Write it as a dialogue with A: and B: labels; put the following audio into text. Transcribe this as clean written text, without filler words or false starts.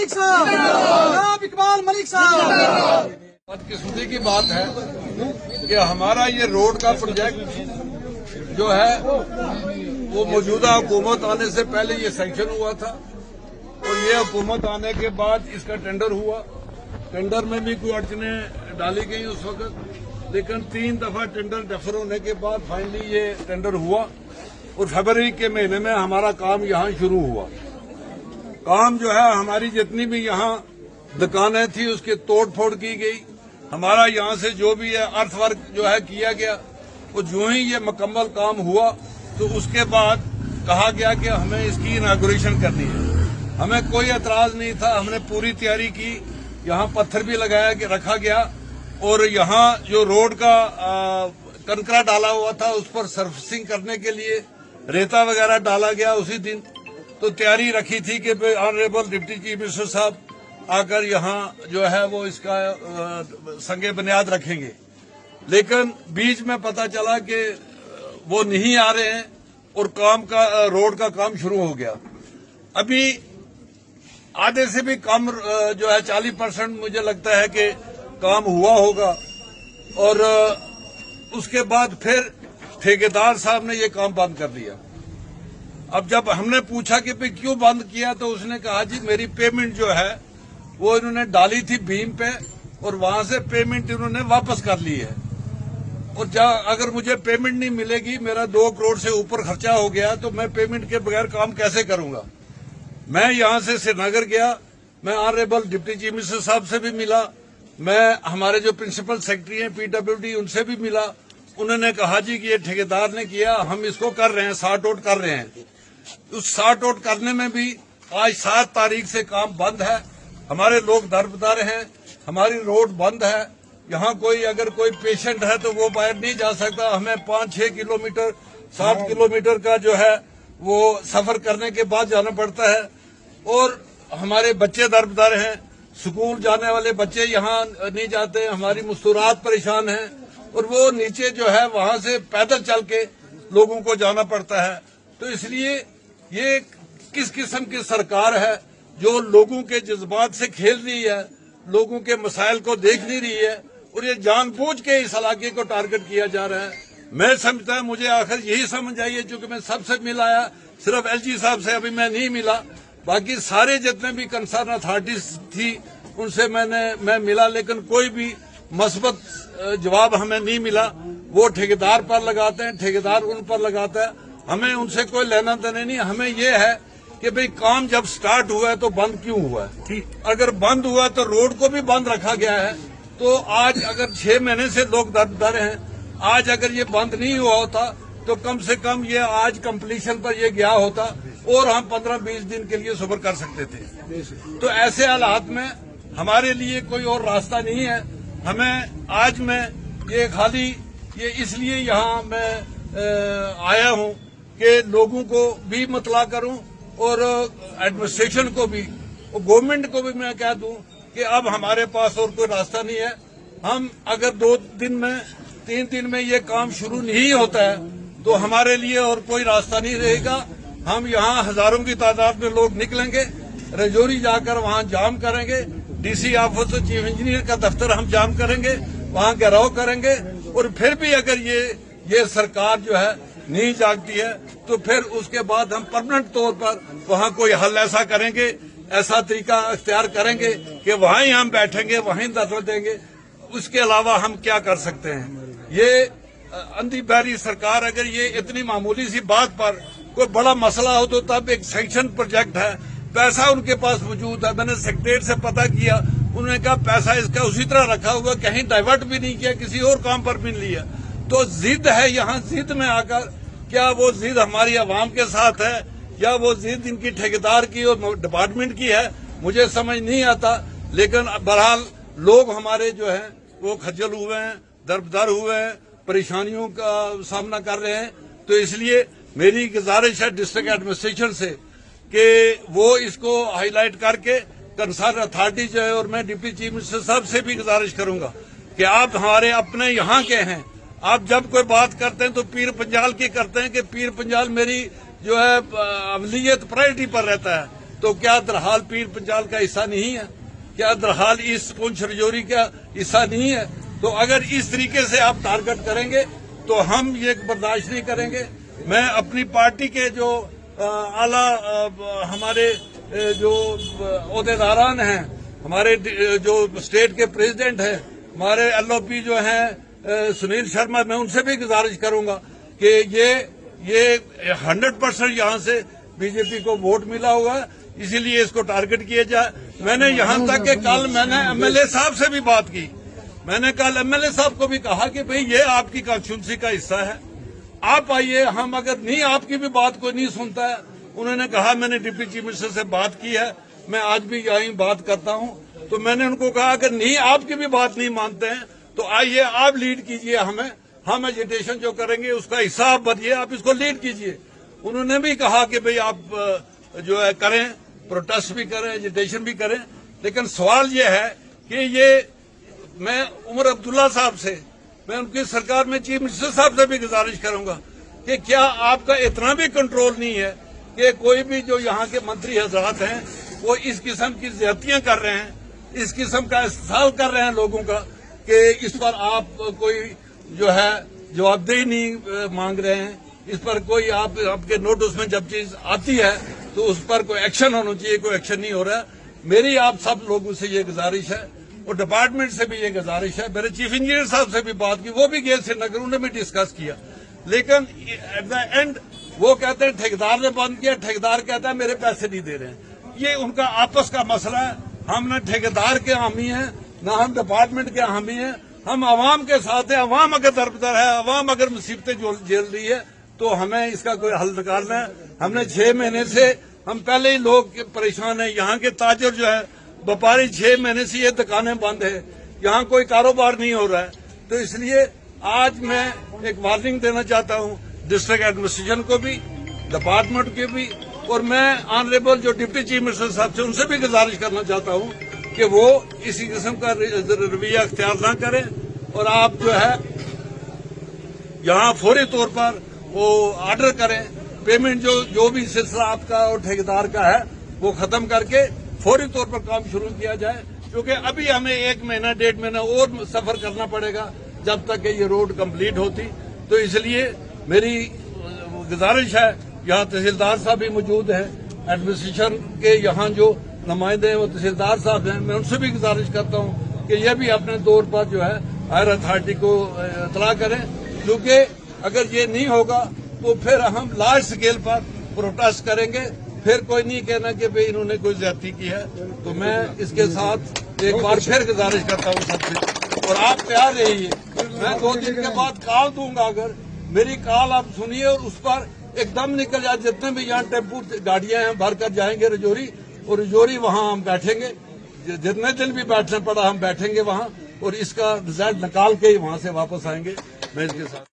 A: मलिक साहब, जनाब इकबाल मलिक साहब।
B: बदकिस्मती की बात है कि हमारा ये रोड का प्रोजेक्ट जो है वो मौजूदा हुकूमत आने से पहले ये सैंक्शन हुआ था और ये हुकूमत आने के बाद इसका टेंडर हुआ। टेंडर में भी कोई अड़चनें डाली गई उस वक्त, लेकिन 3 दफा टेंडर डेफर होने के बाद फाइनली ये टेंडर हुआ और फरवरी के महीने में हमारा काम यहाँ शुरू हुआ। काम जो है हमारी जितनी भी यहाँ दुकानें थी उसकी तोड़ फोड़ की गई। हमारा यहाँ से जो भी है अर्थ वर्क जो है किया गया, वो जो ही ये मुकम्मल काम हुआ तो उसके बाद कहा गया कि हमें इसकी इनागुरेशन करनी है। हमें कोई एतराज नहीं था, हमने पूरी तैयारी की। यहाँ पत्थर भी लगाया कि रखा गया और यहाँ जो रोड का कंकरा डाला हुआ था उस पर सर्फिसिंग करने के लिए रेता वगैरह डाला गया उसी दिन। तो तैयारी रखी थी कि ऑनरेबल डिप्टी चीफ मिनिस्टर साहब आकर यहाँ जो है वो इसका संगे बुनियाद रखेंगे, लेकिन बीच में पता चला कि वो नहीं आ रहे हैं और रोड का काम शुरू हो गया। अभी आधे से भी कम जो है 40% मुझे लगता है कि काम हुआ होगा और उसके बाद फिर ठेकेदार साहब ने ये काम बंद कर दिया। अब जब हमने पूछा कि भाई क्यों बंद किया तो उसने कहा जी मेरी पेमेंट जो है वो इन्होंने डाली थी भीम पे और वहां से पेमेंट इन्होंने वापस कर ली है और अगर मुझे पेमेंट नहीं मिलेगी, मेरा 2 करोड़ से ऊपर खर्चा हो गया तो मैं पेमेंट के बगैर काम कैसे करूंगा। मैं यहां से श्रीनगर गया, मैं ऑनरेबल डिप्टी चीफ मिनिस्टर साहब से भी मिला, मैं हमारे जो प्रिंसिपल सेक्रेटरी हैं PWD उनसे भी मिला। उन्होंने कहा जी कि ये ठेकेदार ने किया, हम इसको कर रहे हैं, सॉर्ट आउट कर रहे हैं। उस सॉर्ट आउट करने में भी आज 7 तारीख से काम बंद है। हमारे लोग दरबदर हैं, हमारी रोड बंद है। यहाँ अगर कोई पेशेंट है तो वो बाहर नहीं जा सकता। हमें 5-6 किलोमीटर 7 किलोमीटर का जो है वो सफर करने के बाद जाना पड़ता है और हमारे बच्चे दरबदर हैं, स्कूल जाने वाले बच्चे यहाँ नहीं जाते। हमारी मुस्तूरात परेशान हैं और वो नीचे जो है वहां से पैदल चल के लोगों को जाना पड़ता है। तो इसलिए ये किस किस्म की सरकार है जो लोगों के जज्बात से खेल रही है, लोगों के मसाइल को देख नहीं रही है और ये जानबूझ के इस इलाके को टारगेट किया जा रहा है। मैं समझता है मुझे आखिर यही समझ आई है, चूंकि मैं सबसे मिल आया, सिर्फ LG साहब से अभी मैं नहीं मिला, बाकी सारे जितने भी कंसर्न अथॉरिटीज थी उनसे मैं मिला, लेकिन कोई भी मस्बत जवाब हमें नहीं मिला। वो ठेकेदार पर लगाते हैं, ठेकेदार उन पर लगाता है, हमें उनसे कोई लेना देना नहीं। हमें ये है कि भाई काम जब स्टार्ट हुआ है तो बंद क्यों हुआ है। अगर बंद हुआ तो रोड को भी बंद रखा गया है। तो आज अगर 6 महीने से लोग दर हैं, आज अगर ये बंद नहीं हुआ होता तो कम से कम ये आज कंप्लीशन पर ये गया होता और हम 15-20 दिन के लिए सब्र कर सकते थे। तो ऐसे हालात में हमारे लिए कोई और रास्ता नहीं है। हमें आज मैं ये खाली ये इसलिए यहाँ मैं आया हूँ कि लोगों को भी मतला करूँ और एडमिनिस्ट्रेशन को भी और गवर्नमेंट को भी मैं कह दूं कि अब हमारे पास और कोई रास्ता नहीं है। हम अगर 2 दिन में 3 दिन में ये काम शुरू नहीं होता है तो हमारे लिए और कोई रास्ता नहीं रहेगा। हम यहाँ हजारों की तादाद में लोग निकलेंगे, रजौरी जाकर वहाँ जाम करेंगे, DC ऑफिस और चीफ इंजीनियर का दफ्तर हम जाम करेंगे, वहाँ घेराव करेंगे और फिर भी अगर ये सरकार जो है नहीं जागती है तो फिर उसके बाद हम परमानेंट तौर पर वहाँ कोई हल ऐसा करेंगे, ऐसा तरीका अख्तियार करेंगे कि वहाँ ही हम बैठेंगे, वहीं धरना देंगे। उसके अलावा हम क्या कर सकते हैं। ये अंधी बहरी सरकार अगर ये इतनी मामूली सी बात पर कोई बड़ा मसला हो तो तब एक सैंक्शन प्रोजेक्ट है, पैसा उनके पास मौजूद है। मैंने सेक्रेटरी से पता किया, उन्होंने कहा पैसा इसका उसी तरह रखा हुआ, कहीं डाइवर्ट भी नहीं किया, किसी और काम पर भी नहीं लिया। तो जिद है यहाँ, जिद में आकर क्या वो जिद हमारी आवाम के साथ है या वो जिद इनकी ठेकेदार की और डिपार्टमेंट की है, मुझे समझ नहीं आता। लेकिन बहरहाल लोग हमारे जो हैं वो खज्जल हुए हैं, दरबदर हुए हैं, परेशानियों का सामना कर रहे हैं। तो इसलिए मेरी गुजारिश है डिस्ट्रिक्ट एडमिनिस्ट्रेशन से कि वो इसको हाईलाइट करके कंसर्न अथॉरिटी जो है, और मैं डिप्टी चीफ मिनिस्टर साहब से भी गुजारिश करूंगा कि आप हमारे अपने यहाँ के हैं, आप जब कोई बात करते हैं तो पीर पंजाल की करते हैं कि पीर पंजाल मेरी जो है अवलियत प्रायोरिटी पर रहता है। تو کیا درحال پیر پنجال کا حصہ نہیں ہے؟ کیا درحال ایسٹ پونچھ رجوری کا حصہ نہیں ہے؟ تو اگر اس طریقے سے آپ ٹارگٹ کریں گے تو ہم یہ برداشت نہیں کریں گے۔ میں اپنی پارٹی کے جو اعلیٰ ہمارے جو عہدیداران ہیں، ہمارے جو اسٹیٹ کے پریزیڈنٹ ہیں، ہمارے LOP جو ہیں سنیل شرما، میں ان سے بھی گزارش کروں گا کہ یہ 100% یہاں سے BJP کو ووٹ ملا ہوا ہے، اسی لیے اس کو ٹارگٹ کیا جائے۔ میں نے یہاں تک کہ کل میں نے MLA صاحب سے بھی بات کی، میں نے کل MLA صاحب کو بھی کہا کہ بھئی یہ آپ کی کانسٹیچوئنسی کا حصہ ہے، آپ آئیے، ہم اگر نہیں آپ کی بھی بات کوئی نہیں سنتا ہے۔ انہوں نے کہا میں نے ڈپٹی چیف منسٹر سے بات کی ہے، میں آج بھی یہیں بات کرتا ہوں، تو میں نے ان کو کہا اگر نہیں آپ کی بھی بات نہیں مانتے ہیں تو آئیے آپ لیڈ کیجئے ہمیں، ہم ایجیٹیشن جو کریں گے اس کا حصہ آپ بنیے، آپ اس کو لیڈ کیجئے۔ انہوں نے بھی کہا کہ بھئی آپ جو ہے کریں، پروٹیسٹ بھی کریں، ایجیٹیشن بھی کریں، لیکن سوال یہ ہے کہ یہ میں عمر عبداللہ صاحب سے، میں ان کی سرکار میں چیف منسٹر صاحب سے بھی گزارش کروں گا کہ کیا آپ کا اتنا بھی کنٹرول نہیں ہے کہ کوئی بھی جو یہاں کے منتری حضرات ہیں وہ اس قسم کی زیادتیاں کر رہے ہیں، اس قسم کا استحصال کر رہے ہیں لوگوں کا کہ اس پر آپ کوئی جو ہے جوابدہی نہیں مانگ رہے ہیں، اس پر کوئی آپ کے نوٹس میں جب چیز آتی ہے تو اس پر کوئی ایکشن ہونا چاہیے، کوئی ایکشن نہیں ہو رہا ہے۔ میری آپ سب لوگوں سے یہ گزارش ہے اور ڈپارٹمنٹ سے بھی یہ گزارش ہے، میرے چیف انجینئر صاحب سے بھی بات کی، وہ بھی گئے سری نگر، انہوں نے بھی ڈسکس کیا، لیکن ایٹ دا اینڈ وہ کہتے ہیں ٹھیکیدار نے بند کیا، ٹھیکیدار کہتا ہے میرے پیسے نہیں دے رہے ہیں۔ یہ ان کا آپس کا مسئلہ ہے، ہم نہ ٹھیکیدار کے حامی ہیں نہ ہم ڈپارٹمنٹ کے حامی ہیں، ہم عوام کے ساتھ ہیں۔ عوام اگر دربدر ہے، عوام اگر مصیبتیں جھیل رہی ہے تو ہمیں اس کا کوئی حل نکالنا ہے۔ ہم نے 6 مہینے سے، ہم پہلے ہی لوگ پریشان ہیں، یہاں کے تاجر جو ہے وپاری 6 مہینے سے یہ دکانیں بند ہیں، یہاں کوئی کاروبار نہیں ہو رہا ہے۔ تو اس لیے آج میں ایک وارننگ دینا چاہتا ہوں ڈسٹرکٹ ایڈمنسٹریشن کو بھی، ڈپارٹمنٹ کے بھی، اور میں آنریبل جو ڈپٹی چیف منسٹر صاحب سے ان سے بھی گزارش کرنا چاہتا ہوں کہ وہ اسی قسم کا رویہ اختیار نہ کریں اور آپ جو ہے یہاں فوری طور پر وہ آرڈر کریں، پیمنٹ جو بھی سلسلہ آپ کا اور ٹھیکیدار کا ہے وہ ختم کر کے فوری طور پر کام شروع کیا جائے، کیونکہ ابھی ہمیں 1 مہینہ 1.5 مہینہ اور سفر کرنا پڑے گا جب تک کہ یہ روڈ کمپلیٹ ہوتی۔ تو اس لیے میری گزارش ہے، یہاں تحصیلدار صاحب بھی موجود ہیں، ایڈمنسٹریشن کے یہاں جو نمائندے ہیں وہ تحصیلدار صاحب ہیں، میں ان سے بھی گزارش کرتا ہوں کہ یہ بھی اپنے طور پر جو ہے ہائر اتھارٹی کو اطلاع کریں، کیونکہ اگر یہ نہیں ہوگا تو پھر ہم لارج اسکیل پر پروٹیسٹ کریں گے، پھر کوئی نہیں کہنا کہ بھئی انہوں نے کوئی زیادتی کی ہے۔ تو میں اس کے ساتھ ایک بار پھر گزارش کرتا ہوں سب سے، اور آپ تیار رہیے، میں 2 دن کے بعد کال دوں گا، اگر میری کال آپ سنیے اور اس پر ایک دم نکل جائے، جتنے بھی یہاں ٹیمپو گاڑیاں ہیں بھر کر جائیں گے رجوری، اور رجوری وہاں ہم بیٹھیں گے، جتنے دن بھی بیٹھنا پڑا ہم بیٹھیں گے وہاں، اور اس کا رزلٹ نکال کے ہی وہاں سے واپس آئیں گے۔ میں اس کے ساتھ